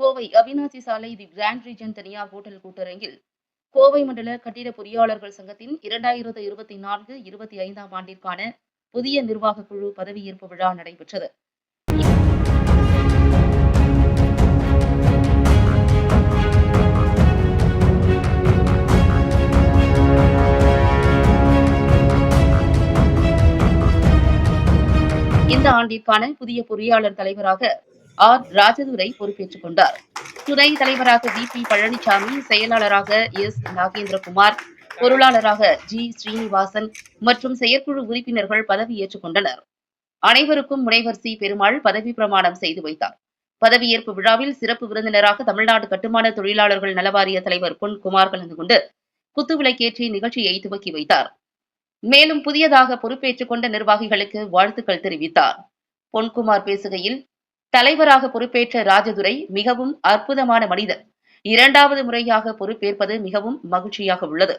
கோவை அவினாசி சாலை தி grand region தனியார் hotel கூட்டரங்கில் Kovai மண்டல கட்டிட பொறியாளர்கள் சங்கத்தின் 2024-25 ஆண்டிற்கான புதிய நிர்வாக குழு பதவியேற்பு விழா நடைபெற்றது. இந்த ஆண்டிற்கான புதிய பொறியாளர் தலைவராக ஆர். ராஜதுரை பொறுப்பேற்றுக் கொண்டார். துணைத் தலைவராக வி. பழனிசாமி, செயலாளராக எஸ். நாகேந்திரகுமார், பொருளாளராக ஜி. ஸ்ரீனிவாசன் மற்றும் செயற்குழு உறுப்பினர்கள் பதவியேற்றுக் கொண்டனர். அனைவருக்கும் முனைவர் சி. பெருமாள் பதவி பிரமாணம் செய்து வைத்தார். பதவியேற்பு விழாவில் சிறப்பு விருந்தினராக தமிழ்நாடு கட்டுமான தொழிலாளர்கள் நலவாரிய தலைவர் பொன்குமார் கலந்து கொண்டு குத்துவிளக்கேற்றி நிகழ்ச்சியை துவக்கி வைத்தார். மேலும் புதியதாக பொறுப்பேற்றுக் கொண்ட நிர்வாகிகளுக்கு வாழ்த்துக்கள் தெரிவித்தார். பொன்குமார் பேசுகையில், தலைவராக பொறுப்பேற்ற ராஜதுரை மிகவும் அற்புதமான மனிதர். 2வது முறையாக பொறுப்பேற்பது மிகவும் மகிழ்ச்சியாக உள்ளது.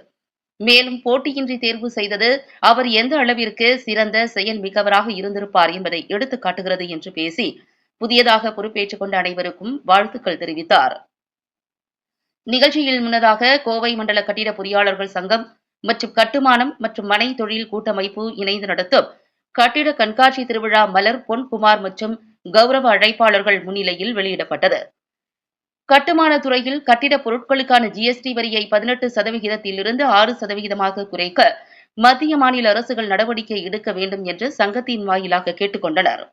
மேலும் போட்டியின்றி தேர்வு செய்தது அவர் எந்த அளவிற்கு சிறந்த செயல் மிக்கவராக இருந்திருப்பார் என்பதை எடுத்துக் காட்டுகிறது என்று பேசி புதியதாக பொறுப்பேற்றுக் கொண்ட அனைவருக்கும் வாழ்த்துக்கள் தெரிவித்தார். நிகழ்ச்சியில் முன்னதாக கோவை மண்டல கட்டிட பொறியாளர்கள் சங்கம் மற்றும் கட்டுமானம் மற்றும் மனை தொழில் கூட்டமைப்பு இணைந்து நடத்தும் கட்டிட கண்காட்சி திருவிழா மலர் பொன்குமார் மற்றும் கௌரவ அழைப்பாளர்கள் முன்னிலையில் வெளியிடப்பட்டது. கட்டுமான துறையில் கட்டிட பொருட்களுக்கான GST வரியை 18%இலிருந்து 6%ஆக குறைக்க மத்திய மாநில அரசுகள் நடவடிக்கை எடுக்க வேண்டும் என்று சங்கத்தின் வாயிலாக கேட்டுக் கொண்டனர்.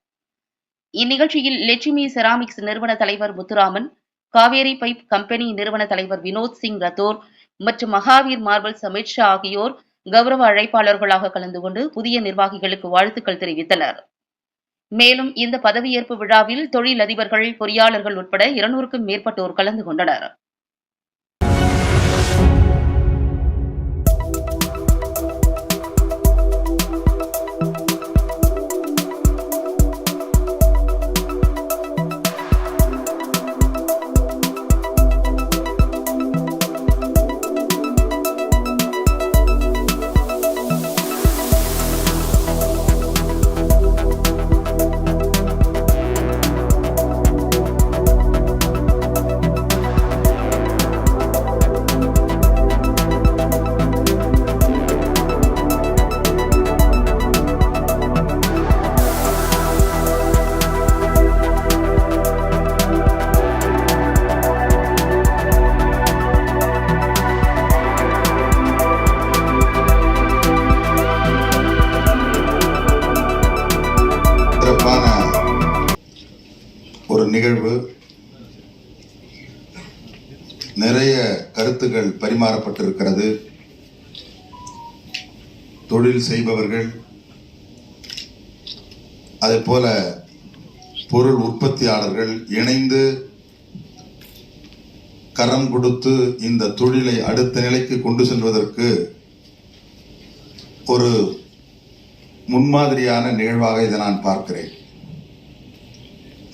இந்நிகழ்ச்சியில் லட்சுமி செராமிக்ஸ் நிறுவன தலைவர் முத்துராமன், காவேரி பைப் கம்பெனி நிறுவன தலைவர் வினோத் சிங் ரத்தோர் மற்றும் மகாவீர் மார்பல்ஸ் அமித்ஷா ஆகியோர் கௌரவ அழைப்பாளர்களாக கலந்து கொண்டு புதிய நிர்வாகிகளுக்கு வாழ்த்துக்கள் தெரிவித்தனர். மேலும் இந்த பதவியேற்பு விழாவில் தொழிலதிபர்கள், பொறியாளர்கள் உட்பட 200க்கும் மேற்பட்டோர் கலந்து கொண்டனர். ஒரு நிகழ்வு, நிறைய கருத்துக்கள் பரிமாறப்பட்டிருக்கிறது. தொழில் செய்பவர்கள், அதே போல பொருள் உற்பத்தியாளர்கள் இணைந்து கரம் கொடுத்து இந்த தொழிலை அடுத்த நிலைக்கு கொண்டு செல்வதற்கு ஒரு முன்மாதிரியான நிகழ்வாக இதை நான் பார்க்கிறேன்.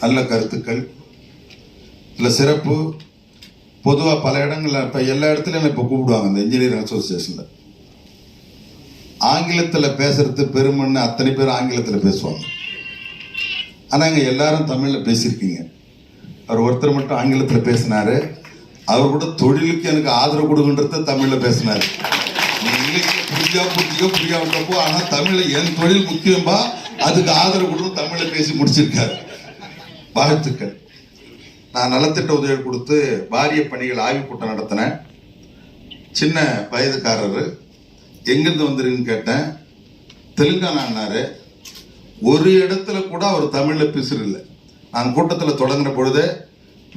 நல்ல கருத்துக்கள், இல்லை சிறப்பு. பொதுவாக பல இடங்களில் இப்போ எல்லா இடத்துலையும் இப்போ கூப்பிடுவாங்க இந்த இன்ஜினியரிங் அசோசியேஷனில். ஆங்கிலத்தில் பேசுறது பெருமைன்னு அத்தனை பேர் ஆங்கிலத்தில் பேசுவாங்க. ஆனால் இங்கே எல்லாரும் தமிழில் பேசியிருக்கீங்க. அவர் ஒருத்தர் மட்டும் ஆங்கிலத்தில் பேசினாரு. அவர் கூட தொழிலுக்கு எனக்கு ஆதரவு கொடுக்குன்றத தமிழில் பேசினார். இங்கிலீஷில் புரியாவிட்டப்போ ஆனால் தமிழில் என் தொழில் முக்கியம்பா, அதுக்கு ஆதரவு கொடுத்து தமிழில் பேசி முடிச்சிருக்காரு. வாழ்த்துக்கள். நான் நலத்திட்ட உதவிகள் கொடுத்து வாரிய பணிகள் ஆய்வுக் கூட்டம் நடத்தினேன். சின்ன வயதுக்காரர், எங்கிருந்து வந்துருன்னு கேட்டேன். தெலுங்கானாரு. ஒரு இடத்துல கூட அவர் தமிழில் பேசுறதில்லை. நான் கூட்டத்தில் தொடங்கின பொழுது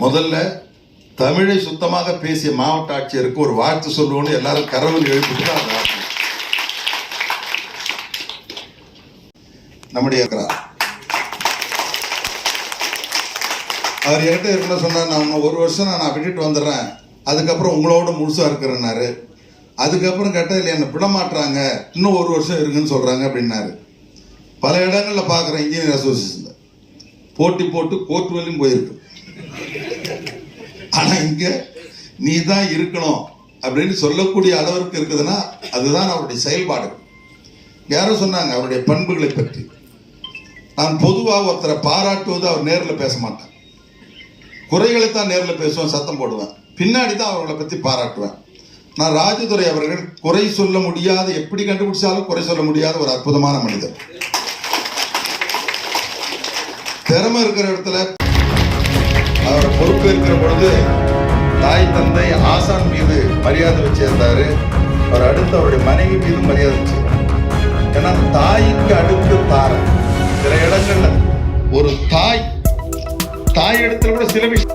முதல்ல தமிழை சுத்தமாக பேசிய மாவட்ட ஆட்சியருக்கு ஒரு வாழ்த்து சொல்லுவோன்னு எல்லாரும் கரவல் எழுப்பிட்டு அந்த வாழ்த்து நம்முடைய இருக்கிறார். அவர் என்கிட்ட என்ன சொன்னார், நான் ஒரு வருஷம் நான் விட்டுட்டு வந்துடுறேன், அதுக்கப்புறம் உங்களோட முழுசாக இருக்கிறேன்னாரு. அதுக்கப்புறம் கேட்டால் இல்லை என்னை விட மாட்டுறாங்க, இன்னும் ஒரு வருஷம் இருக்குன்னு சொல்கிறாங்க அப்படின்னாரு. பல இடங்களில் பார்க்குறேன் இன்ஜினியர் அசோசியேஷனில் போட்டி போட்டு கோர்ட் வரையும் போயிருக்கு. ஆனால் இங்கே நீ தான் இருக்கணும் அப்படின்னு சொல்லக்கூடிய அளவிற்கு இருக்குதுன்னா அதுதான் அவருடைய செயல்பாடு. யாரும் சொன்னாங்க அவருடைய பண்புகளை பற்றி. நான் பொதுவாக ஒருத்தரை பாராட்டுவது அவர் நேரில் பேச மாட்டேன். குறைகளை தான் நேரில் பேசுவேன், சத்தம் போடுவேன், பின்னாடி தான் அவர்களை பற்றி பாராட்டுவேன். நான் ராஜதுரை அவர்கள் குறை சொல்ல முடியாத, எப்படி கண்டுபிடிச்சாலும் குறை சொல்ல முடியாத ஒரு அற்புதமான மனிதர். திறமை இருக்கிற இடத்துல அவரை பொறுப்பேற்கிற பொழுது தாய் தந்தை ஆசான் மீது மரியாதை வச்சிருந்தாரு. அவர் அடுத்து அவருடைய மனைவி மீது மரியாதை வச்சிருந்தார். ஏன்னா தாய்க்கு அடுத்து தாரம். சில இடங்கள்ல ஒரு தாய் இடத்துல கூட சில விஷயம்